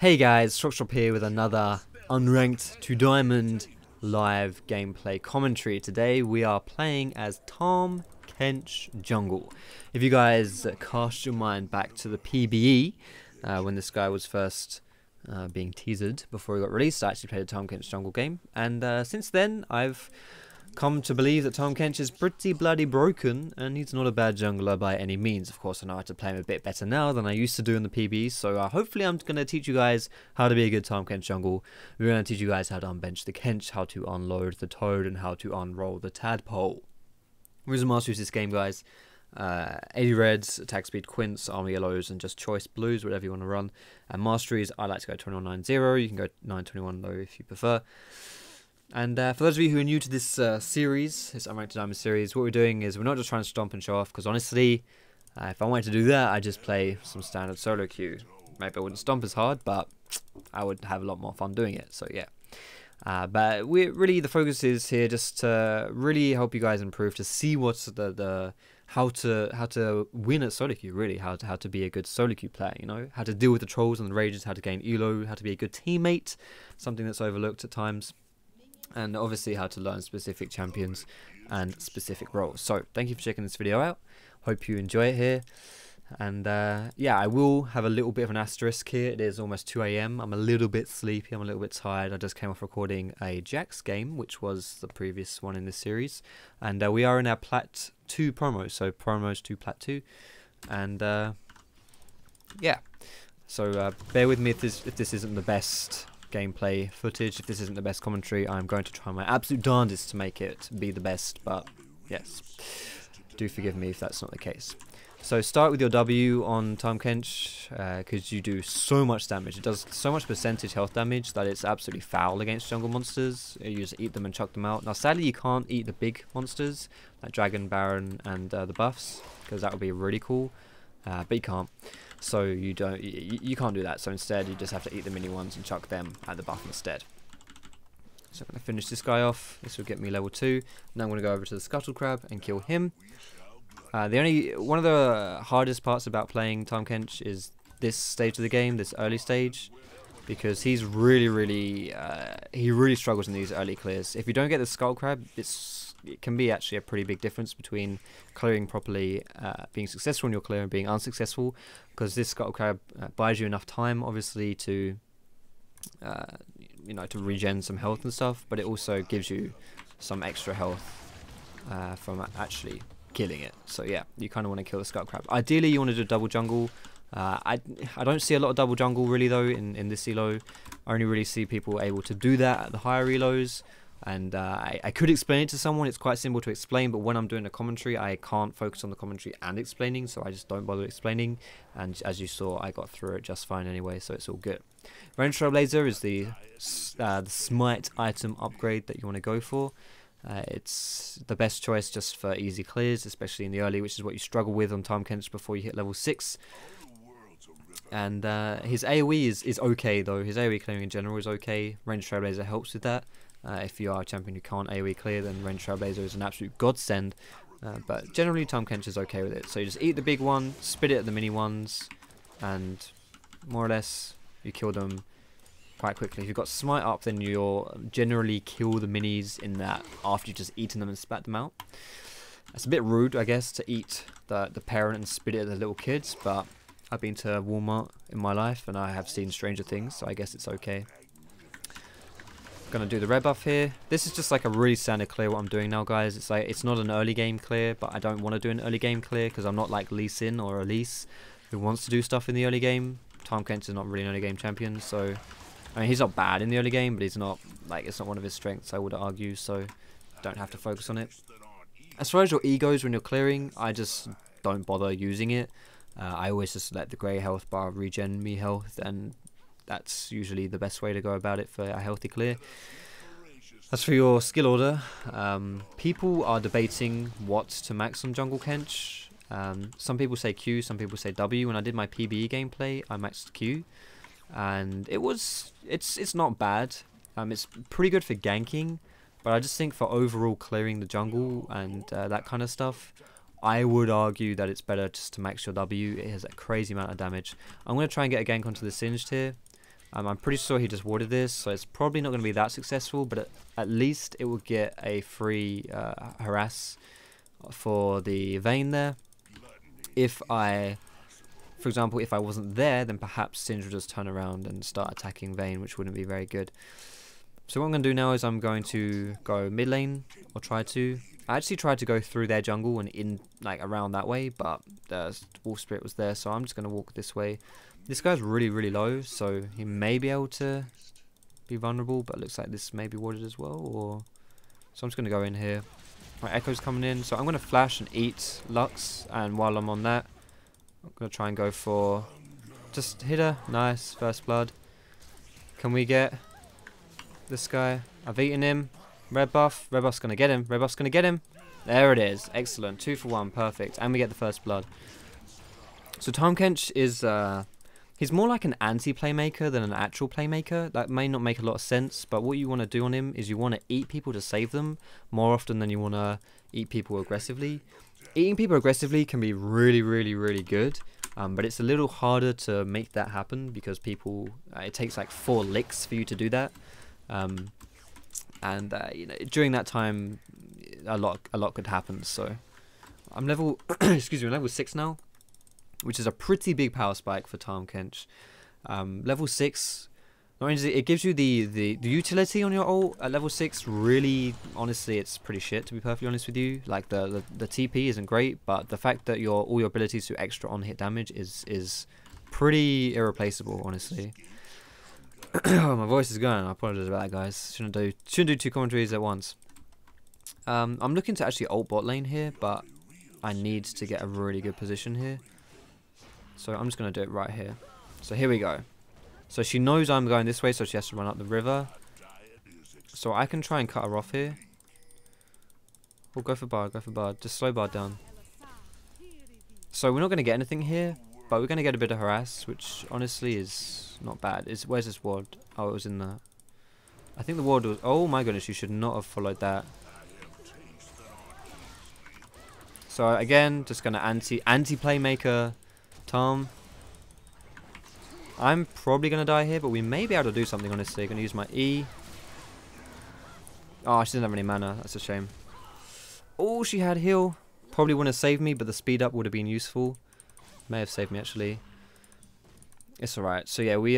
Hey guys, Foxdrop here with another Unranked to Diamond live gameplay commentary. Today we are playing as KENCH Jungle. If you guys cast your mind back to the PBE, when this guy was first being teasered before he got released, I actually played a KENCH Jungle game. And since then, I've come to believe that KENCH is pretty bloody broken, and he's not a bad jungler by any means. Of course, I know how to play him a bit better now than I used to do in the PB, so hopefully I'm going to teach you guys how to be a good KENCH jungle. We're going to teach you guys how to unbench the Kench, how to unload the Toad, and how to unroll the Tadpole. We're using Masteries this game, guys. 80 reds, attack speed Quints, armor yellows, and just choice blues, whatever you want to run. And Masteries, I like to go 21-9-0. You can go 9-21 though if you prefer. And for those of you who are new to this series, this Unranked Diamond series, what we're doing is we're not just trying to stomp and show off, because honestly, if I wanted to do that, I'd just play some standard solo queue. Maybe I wouldn't stomp as hard, but I would have a lot more fun doing it, so yeah. But the focus is here just to really help you guys improve, to see what's how to win at solo queue, really, how to be a good solo queue player, you know, how to deal with the trolls and the rages, how to gain elo, how to be a good teammate, something that's overlooked at times. And obviously how to learn specific champions and specific roles. So thank you for checking this video out. Hope you enjoy it here. And yeah, I will have a little bit of an asterisk here. It is almost 2 AM. I'm a little bit sleepy. I'm a little bit tired. I just came off recording a Jax game, which was the previous one in this series. And we are in our Plat 2 promo. So promos to Plat 2. And yeah. So bear with me if this isn't the best gameplay footage, if this isn't the best commentary. I'm going to try my absolute darndest to make it be the best, but yes, do forgive me if that's not the case. So start with your W on KENCH, because you do so much damage. It does so much percentage health damage that it's absolutely foul against jungle monsters. You just eat them and chuck them out. Now sadly you can't eat the big monsters like Dragon, Baron and the buffs, because that would be really cool, but you can't. So you can't do that. So instead, you just have to eat the mini ones and chuck them at the buff instead. So I'm gonna finish this guy off. This will get me level 2. Now I'm gonna go over to the Scuttle Crab and kill him. One of the hardest parts about playing KENCH is this stage of the game, this early stage, because he's really struggles in these early clears. If you don't get the Scuttle Crab, it can be actually a pretty big difference between clearing properly, being successful in your clear, and being unsuccessful, because this Scuttle Crab buys you enough time, obviously, to you know, to regen some health and stuff, but it also gives you some extra health from actually killing it. So yeah, you kind of want to kill the Scuttle Crab. Ideally, you want to do double jungle. I don't see a lot of double jungle really though in this elo. I only really see people able to do that at the higher elos. And I could explain it to someone. It's quite simple to explain, but when I'm doing a commentary, I can't focus on the commentary and explaining, so I just don't bother explaining. And as you saw, I got through it just fine anyway, so it's all good. Range Trailblazer is the smite item upgrade that you want to go for. It's the best choice just for easy clears, especially in the early, which is what you struggle with on KENCH before you hit level 6. And his AoE is okay though. His AoE clearing in general is okay. Range Trailblazer helps with that. If you are a champion who can't AoE clear, then Range Trailblazer is an absolute godsend. But generally, KENCH is okay with it. So you just eat the big one, spit it at the mini ones, and more or less you kill them quite quickly. If you've got Smite up, then you'll generally kill the minis in that after you've just eaten them and spat them out. It's a bit rude, I guess, to eat the parent and spit it at the little kids, but I've been to Walmart in my life and I have seen stranger things, so I guess it's okay. Gonna do the red buff here. This is just like a really standard clear what I'm doing now, guys. It's like, it's not an early game clear, but I don't want to do an early game clear because I'm not like Lee Sin or Elise who wants to do stuff in the early game. KENCH is not really an early game champion, so I mean, he's not bad in the early game, but he's not like, it's not one of his strengths, I would argue, so don't have to focus on it. As far as your E goes when you're clearing, I just don't bother using it. I always just let the grey health bar regen me health, and that's usually the best way to go about it for a healthy clear. As for your skill order, people are debating what to max on jungle KENCH. Some people say Q, some people say W. When I did my PBE gameplay, I maxed Q, and it's not bad. It's pretty good for ganking, but I just think for overall clearing the jungle and that kind of stuff, I would argue that it's better just to max your W. It has a crazy amount of damage. I'm going to try and get a gank onto the Singed here. I'm pretty sure he just warded this, so it's probably not going to be that successful, but at least it will get a free harass for the Vayne there. If I, for example, if I wasn't there, then perhaps Sindri will just turn around and start attacking Vayne, which wouldn't be very good. So what I'm going to do now is I'm going to go mid lane, or try to. I actually tried to go through their jungle and in, like, around that way, but the Wolf Spirit was there, so I'm just going to walk this way. This guy's really low, so he may be able to be vulnerable, but it looks like this may be warded as well. Or so I'm just going to go in here. My Echo's coming in, so I'm going to flash and eat Lux, and while I'm on that, I'm going to try and go for just hit her. Nice, first blood. Can we get this guy? I've eaten him. Red buff. Red buff's going to get him. Red buff's going to get him. There it is. Excellent. 2 for 1. Perfect. And we get the first blood. So KENCH is... he's more like an anti-playmaker than an actual playmaker. That may not make a lot of sense, but what you want to do on him is you want to eat people to save them more often than you want to eat people aggressively. Eating people aggressively can be really good, but it's a little harder to make that happen because people... it takes like 4 licks for you to do that. You know, during that time, a lot could happen. So I'm level excuse me, I'm level 6 now, which is a pretty big power spike for KENCH. Level 6, not only it gives you the utility on your ult at level 6. Really, honestly, it's pretty shit, to be perfectly honest with you. Like the TP isn't great, but the fact that all your abilities do extra on hit damage is pretty irreplaceable, honestly. My voice is going. I apologize about that, guys. Shouldn't do 2 commentaries at once. I'm looking to actually ult bot lane here, but I need to get a really good position here. So I'm just going to do it right here. So here we go. So she knows I'm going this way, so she has to run up the river. So I can try and cut her off here. Or go for Bard, go for Bard. Just slow Bard down. So we're not going to get anything here, but we're going to get a bit of harass, which honestly is not bad. Where's this ward? Oh, it was in the... I think the ward was... Oh my goodness, you should not have followed that. So again, just going to anti-playmaker Tom. I'm probably going to die here, but we may be able to do something, honestly. Going to use my E. Oh, she didn't have any mana. That's a shame. Oh, she had heal. Probably wouldn't have saved me, but the speed up would have been useful. May have saved me, actually. It's alright. So yeah, we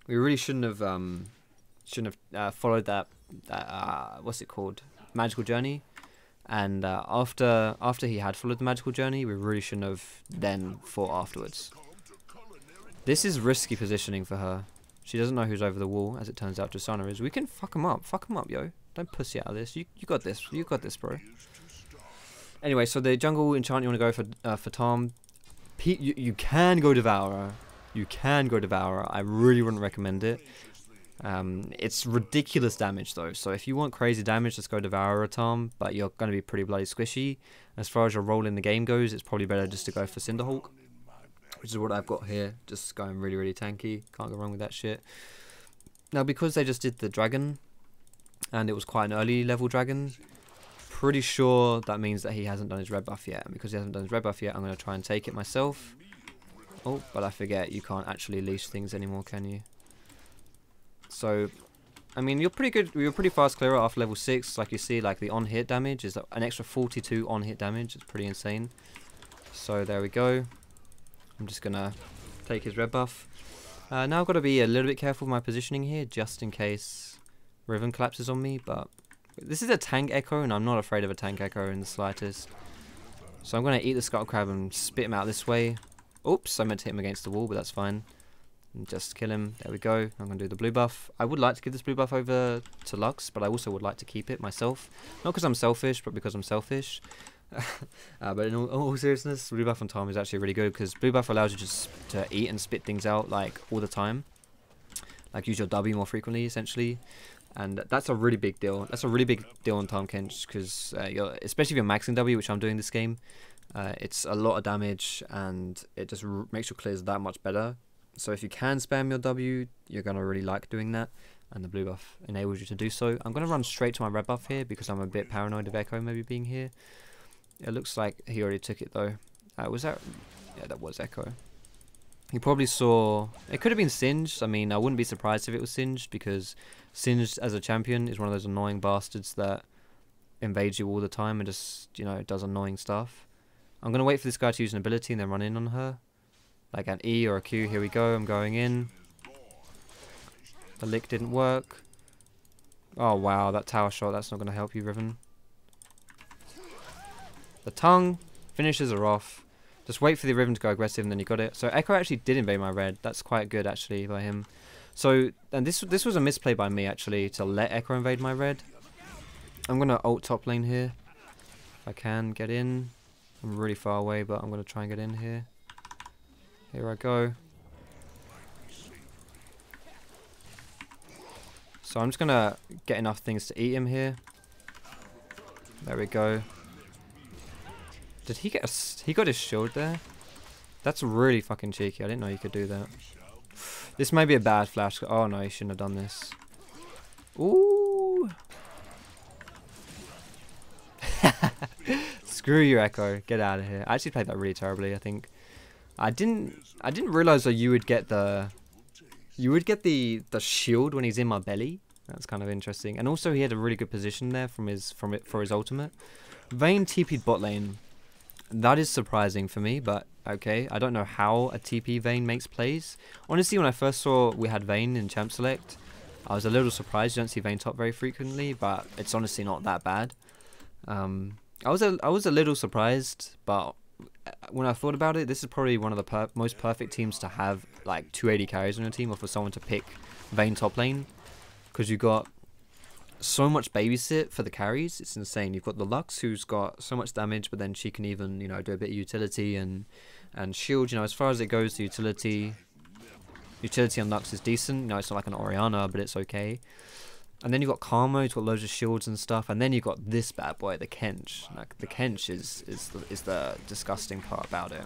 really shouldn't have followed that what's it called? Magical journey. And after he had followed the magical journey, we really shouldn't have then fought afterwards. This is risky positioning for her. She doesn't know who's over the wall, as it turns out Jasana is. We can fuck him up. Fuck him up, yo. Don't pussy out of this. You got this. You got this, bro. Anyway, so the jungle enchant you want to go for Tom. You can go Devourer. You can go Devourer. I really wouldn't recommend it. It's ridiculous damage though, so if you want crazy damage, just go Devourer Tom, but you're going to be pretty bloody squishy. As far as your role in the game goes, it's probably better just to go for Cinderhawk, which is what I've got here. Just going really tanky. Can't go wrong with that shit. Now, because they just did the dragon, and it was quite an early level dragon, pretty sure that means that he hasn't done his red buff yet. And because he hasn't done his red buff yet, I'm going to try and take it myself. Oh, but I forget, you can't actually leash things anymore, can you? So, I mean, you're pretty good. You're pretty fast clearer after level 6. Like you see, like the on-hit damage is an extra 42 on-hit damage. It's pretty insane. So there we go. I'm just gonna take his red buff. Now I've got to be a little bit careful with my positioning here, just in case Riven collapses on me. But this is a tank echo, and I'm not afraid of a tank echo in the slightest. So I'm gonna eat the scuttle crab and spit him out this way. Oops, I meant to hit him against the wall, but that's fine. And just kill him. There we go. I'm going to do the blue buff. I would like to give this blue buff over to Lux, but I also would like to keep it myself. Not because I'm selfish, but because I'm selfish. But in all seriousness, blue buff on Tom is actually really good, because blue buff allows you just to eat and spit things out like all the time. Like use your W more frequently, essentially. And that's a really big deal. That's a really big deal on KENCH, because especially if you're maxing W, which I'm doing this game, it's a lot of damage, and it just makes your clears that much better. So if you can spam your W, you're going to really like doing that, and the blue buff enables you to do so. I'm going to run straight to my red buff here because I'm a bit paranoid of Echo maybe being here. It looks like he already took it though. Was that? Yeah, that was Echo. He probably saw... It could have been Singed. I mean, I wouldn't be surprised if it was Singed, because Singed as a champion is one of those annoying bastards that invades you all the time and just, you know, does annoying stuff. I'm going to wait for this guy to use an ability and then run in on her. Like an E or a Q. Here we go. I'm going in. The lick didn't work. Oh, wow. That tower shot, that's not going to help you, Riven. The tongue. Finishes are off. Just wait for the Riven to go aggressive and then you got it. So Echo actually did invade my red. That's quite good actually by him. So, and this was a misplay by me actually to let Echo invade my red. I'm going to ult top lane here. If I can get in. I'm really far away, but I'm going to try and get in here. Here I go. So I'm just going to get enough things to eat him here. There we go. Did he get he got his shield there? That's really fucking cheeky. I didn't know you could do that. This may be a bad flash. Oh no, he shouldn't have done this. Ooh. Screw you, Echo. Get out of here. I actually played that really terribly, I think. I didn't realize that you would get the shield when he's in my belly. That's kind of interesting. And also he had a really good position there for his ultimate. Vayne TP'd bot lane. That is surprising for me, but okay. I don't know how a TP Vayne makes plays. Honestly, when I first saw we had Vayne in Champ Select, I was a little surprised. You don't see Vayne top very frequently, but it's honestly not that bad. I was a little surprised, but when I thought about it, this is probably one of the most perfect teams to have like 280 carries on your team, or for someone to pick Vayne top lane, because you got so much babysit for the carries. It's insane. You've got the Lux, who's got so much damage, but then she can even, you know, do a bit of utility and shield. You know, as far as it goes, the utility on Lux is decent. You know, it's not like an Orianna, but it's okay. And then you've got Karma, who's got loads of shields and stuff. And then you've got this bad boy, the KENCH. Like, the KENCH is the disgusting part about it.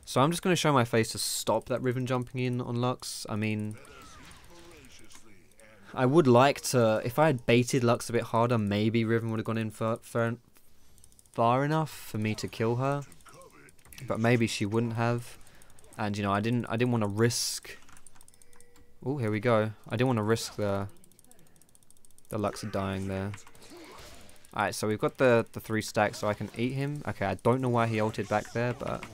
So I'm just going to show my face to stop that Riven jumping in on Lux. I mean, I would like to, if I had baited Lux a bit harder, maybe Riven would have gone in far enough for me to kill her. But maybe she wouldn't have. And, you know, I didn't want to risk... Oh, here we go. I didn't want to risk the Lux dying there. Alright, so we've got the 3 stacks, so I can eat him. Okay, I don't know why he ulted back there, but...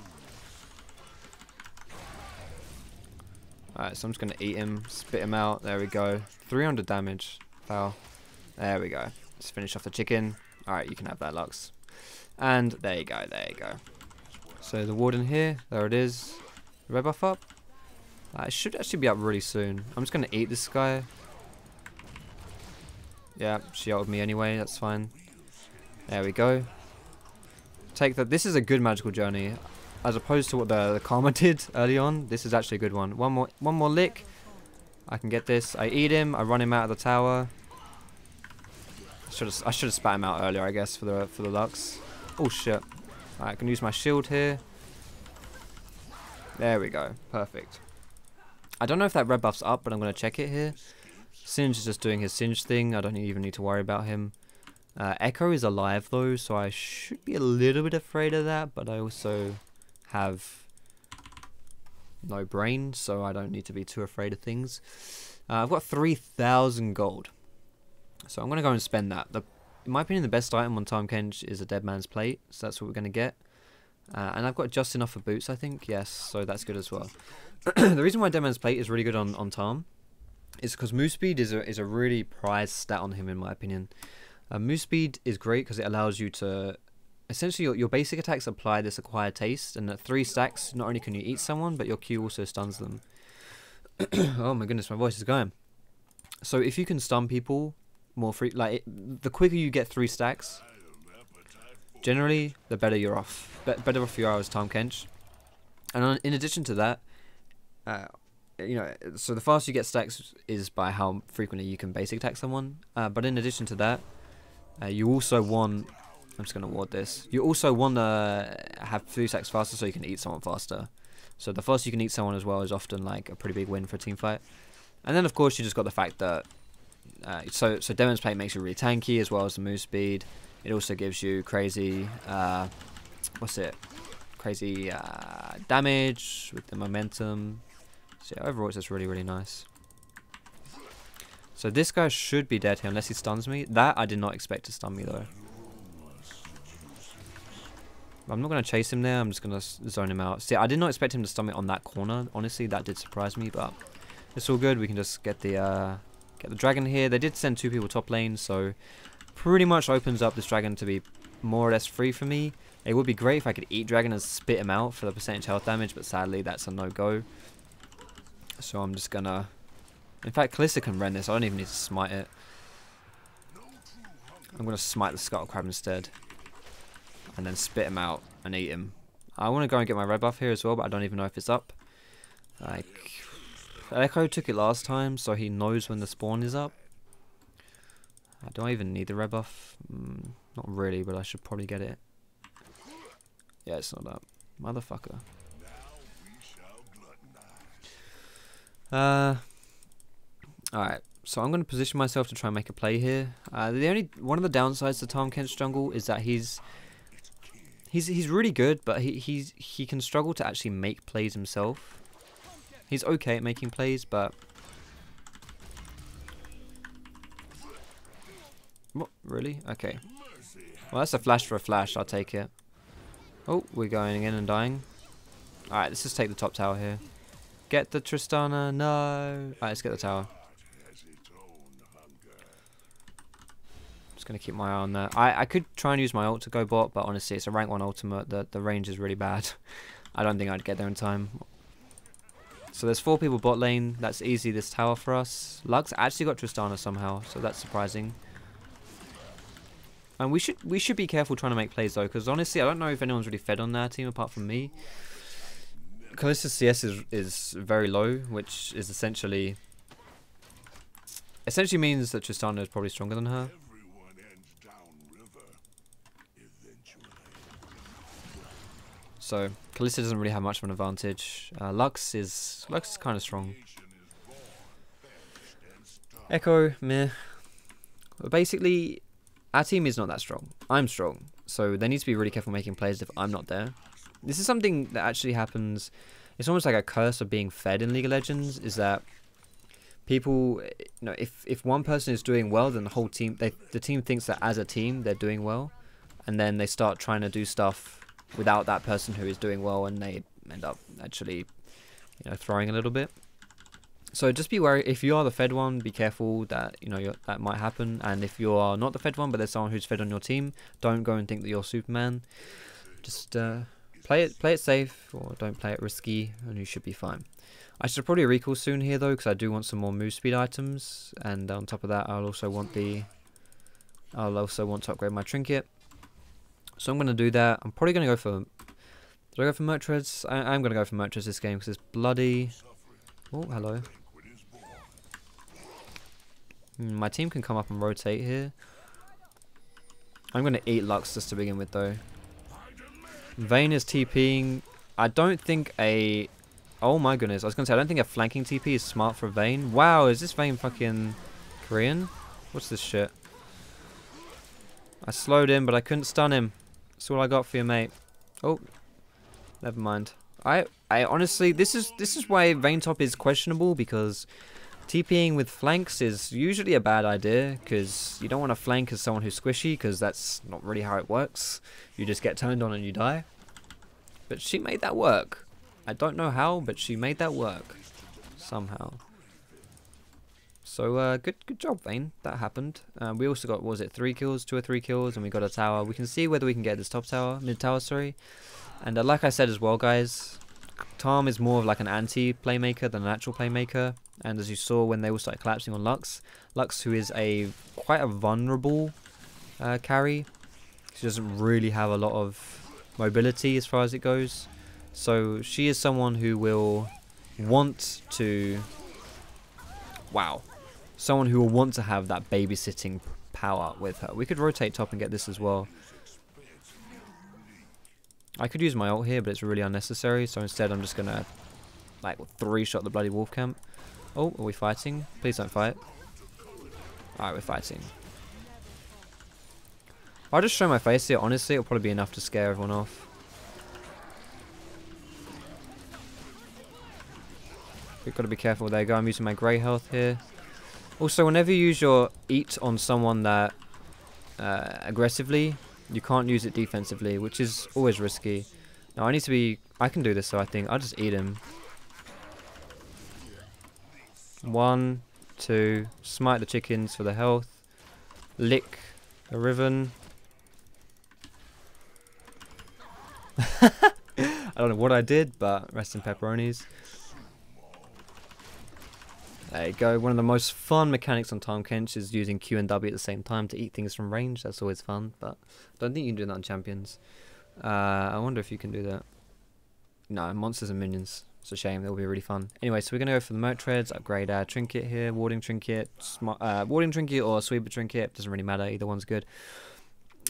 Alright, so I'm just going to eat him, spit him out. There we go. 300 damage. Foul. There we go. Let's finish off the chicken. Alright, you can have that, Lux. And there you go, there you go. So the Warden here, there it is. Red buff up. It should actually be up really soon. I'm just going to eat this guy. Yeah, she ulted me anyway, that's fine. There we go. Take that. This is a good magical journey. As opposed to what the Karma did early on, this is actually a good one. One more lick. I can get this. I eat him, I run him out of the tower. I should have spat him out earlier, I guess, for the Lux. Oh shit. Alright, I can use my shield here. There we go. Perfect. I don't know if that red buff's up, but I'm going to check it here. Singe is just doing his Singe thing. I don't even need to worry about him. Echo is alive though, so I should be a little bit afraid of that, but I also have no brain, so I don't need to be too afraid of things. I've got 3,000 gold. So I'm going to go and spend that. In my opinion, the best item on Tahm Kench is a Dead Man's Plate, so that's what we're going to get. And I've got just enough for boots, I think. Yes, so that's good as well. The reason why Dead Man's Plate is really good on Tahm is because move speed is a really prized stat on him, in my opinion. Move speed is great because it allows you to... Essentially, your basic attacks apply this acquired taste, and at 3 stacks, not only can you eat someone, but your Q also stuns them. Oh my goodness, my voice is going. So if you can stun people more the quicker you get 3 stacks, generally, the better you're off. Better off you are as Tahm Kench. And in addition to that, you know, so the faster you get stacks is by how frequently you can basic attack someone. But in addition to that, you also want... I'm just going to ward this. You also want to have 3 stacks faster so you can eat someone faster. So the faster you can eat someone as well is often like a pretty big win for a team fight. And then of course you just got the fact that... so Dead Man's Plate makes you really tanky as well as the move speed. It also gives you crazy... crazy damage with the momentum. So yeah, overall it's just really, really nice. So this guy should be dead here unless he stuns me. That I did not expect to stun me though. I'm not going to chase him there. I'm just going to zone him out. See, I did not expect him to stun me on that corner. Honestly, that did surprise me, but it's all good. We can just get the dragon here. They did send 2 people top lane, so pretty much opens up this dragon to be more or less free for me. It would be great if I could eat dragon and spit him out for the percentage health damage, but sadly that's a no-go. So I'm just going to... In fact, Kalista can rend this. I don't even need to smite it. I'm going to smite the Scuttle Crab instead. And then spit him out and eat him. I want to go and get my red buff here as well, but I don't even know if it's up. Like, Echo took it last time, so he knows when the spawn is up. Do I even need the red buff? Not really, but I should probably get it. Yeah, it's not up. Motherfucker. Alright, so I'm going to position myself to try and make a play here. One of the downsides to KENCH jungle is that he's really good, but he can struggle to actually make plays himself. He's okay at making plays, but what, really? Okay. Well, that's a flash for a flash. I'll take it. Oh, we're going in and dying. All right, let's just take the top tower here. Get the Tristana. No. All right, let's get the tower. Just gonna keep my eye on that. I could try and use my ult to go bot, but honestly, it's a rank 1 ultimate. The range is really bad. I don't think I'd get there in time. So there's 4 people bot lane. That's easy, this tower for us. Lux actually got Tristana somehow, so that's surprising. And we should be careful trying to make plays though, because honestly, I don't know if anyone's really fed on their team apart from me. Kalista's CS is very low, which is essentially means that Tristana is probably stronger than her. So Kalista doesn't really have much of an advantage. Lux is kind of strong. Echo, meh. But basically, our team is not that strong. I'm strong, so they need to be really careful making plays if I'm not there. This is something that actually happens. It's almost like a curse of being fed in League of Legends. Is that people, if one person is doing well, then the whole team, the team thinks that as a team they're doing well, and then they start trying to do stuff without that person who is doing well, and they end up actually, throwing a little bit. So just be wary. If you are the fed one, be careful that that might happen. And if you are not the fed one, but there's someone who's fed on your team, don't go and think that you're Superman. Just play it safe, or don't play it risky, and you should be fine. I should probably recall soon here though, because I do want some more move speed items, and on top of that, I'll also want to upgrade my trinket. So I'm going to do that. I'm probably going to go for... Did I go for Mertreds? I'm going to go for Mertreds this game because it's bloody... Oh, hello. My team can come up and rotate here. I'm going to eat Lux just to begin with though. Vayne is TPing. I don't think a... Oh my goodness. I was going to say, I don't think a flanking TP is smart for Vayne. Wow, is this Vayne fucking Korean? What's this shit? I slowed him, but I couldn't stun him. That's all I got for you, mate. Oh, never mind. I honestly, this is why Vayne top is questionable, because TPing with flanks is usually a bad idea, because you don't want to flank as someone who's squishy, because that's not really how it works. You just get turned on and you die. But she made that work. I don't know how, but she made that work somehow. So good job, Vayne. That happened. We also got, what was it, 2 or 3 kills, and we got a tower. We can see whether we can get this mid tower, sorry. And like I said as well, guys, Tom is more of like an anti-playmaker than an actual playmaker. And as you saw when they all started collapsing on Lux, who is quite a vulnerable carry. She doesn't really have a lot of mobility as far as it goes. So she is someone who will want to... Wow. Someone who will want to have that babysitting power with her. We could rotate top and get this as well. I could use my ult here, but it's really unnecessary. So instead I'm just going to like 3-shot the bloody wolf camp. Oh, are we fighting? Please don't fight. Alright, we're fighting. I'll just show my face here. Honestly, it'll probably be enough to scare everyone off. we've got to be careful. There you go. I'm using my grey health here. Also, whenever you use your eat on someone that aggressively, you can't use it defensively, which is always risky. Now I need to be... I can do this, so I think I'll just eat him. 1, 2, smite the chickens for the health. Lick a riven. I don't know what I did, but rest in pepperonis. There you go. One of the most fun mechanics on Tom Kench is using Q and W at the same time to eat things from range. That's always fun, but I don't think you can do that on champions. I wonder if you can do that. No, monsters and minions. It's a shame. That will be really fun. Anyway, so we're going to go for the moat treads, upgrade our trinket here, warding trinket, or sweeper trinket. Doesn't really matter. Either one's good.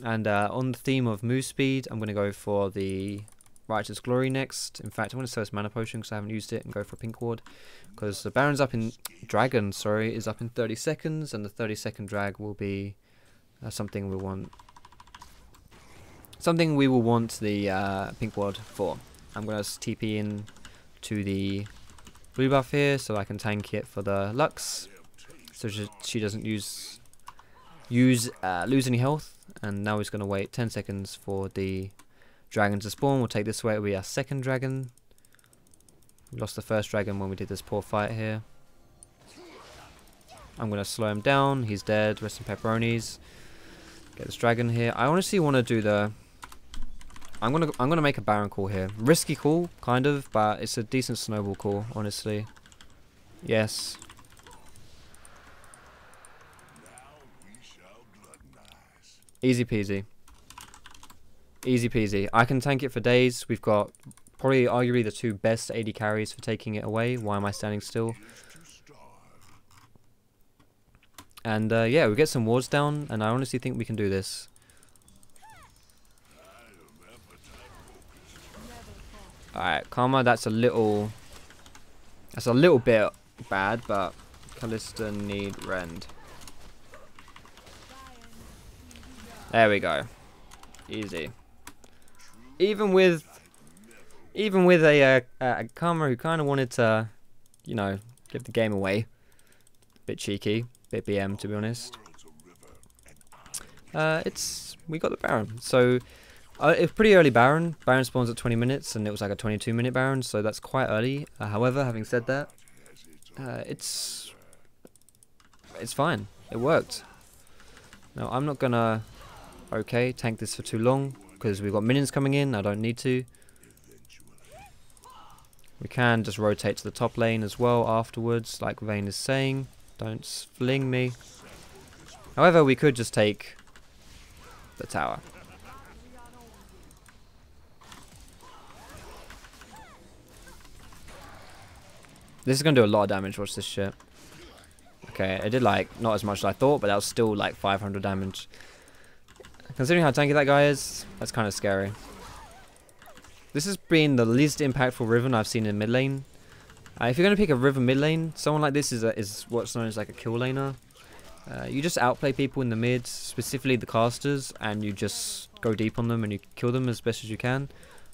And on the theme of move speed, I'm going to go for the Righteous Glory next. In fact, I'm going to sell this mana potion because I haven't used it and go for a pink ward. Because the Baron's up in... Dragon, sorry, is up in 30 seconds. And the 30-second drag will be something we want... Something we will want the pink ward for. I'm going to TP in to the blue buff here so I can tank it for the Lux. So she doesn't lose any health. And now he's going to wait 10 seconds for the dragon to spawn. We'll take this way. It'll be our second dragon. We lost the first dragon when we did this poor fight here. I'm going to slow him down. He's dead. Rest in pepperonis. Get this dragon here. I honestly want to do the... I'm gonna make a Baron call here. Risky call, kind of, but it's a decent snowball call, honestly. Yes. Easy peasy. Easy peasy. I can tank it for days. We've got probably arguably the 2 best AD carries for taking it away. Why am I standing still? And yeah, we get some wards down, and I honestly think we can do this. Alright, Karma, that's a little bit bad, but Callista need rend. There we go. Easy. Even with a Karma who kind of wanted to, you know, give the game away. Bit cheeky, bit BM to be honest. We got the Baron. So it's pretty early Baron. Baron spawns at 20 minutes, and it was like a 22-minute Baron, so that's quite early. However, having said that, it's fine. It worked. Now I'm not gonna tank this for too long because we've got minions coming in. I don't need to. We can just rotate to the top lane as well afterwards, like Vayne is saying. Don't fling me. However, we could just take the tower. This is going to do a lot of damage. Watch this shit. Okay, it did like not as much as I thought, but that was still like 500 damage. Considering how tanky that guy is, that's kind of scary. This has been the least impactful Riven I've seen in mid lane. If you're going to pick a Riven mid lane, someone like this is what's known as like a kill laner. You just outplay people in the mid, specifically the casters, and you just go deep on them and you kill them as best as you can.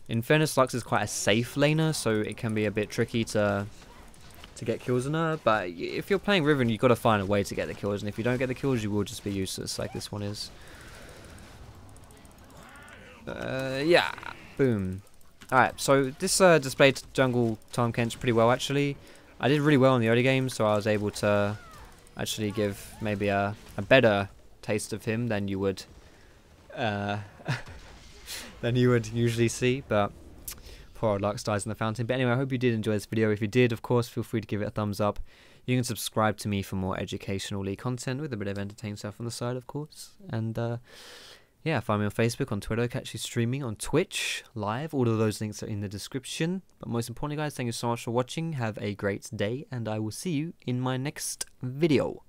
In fairness, Lux is quite a safe laner, so it can be a bit tricky to get kills on her, but if you're playing Riven, you've got to find a way to get the kills, and if you don't get the kills, you will just be useless, like this one is. Yeah, boom. Alright, so this displayed jungle Tahm Kench pretty well, actually. I did really well in the early game, so I was able to actually give maybe a better taste of him than you would usually see, but poor old Lux dies in the fountain. But anyway, I hope you did enjoy this video. If you did, of course, feel free to give it a thumbs up. You can subscribe to me for more educational content with a bit of entertaining stuff on the side, of course. And yeah, find me on Facebook, on Twitter, catch you streaming on Twitch live. All of those links are in the description. But most importantly, guys, thank you so much for watching. Have a great day, and I will see you in my next video.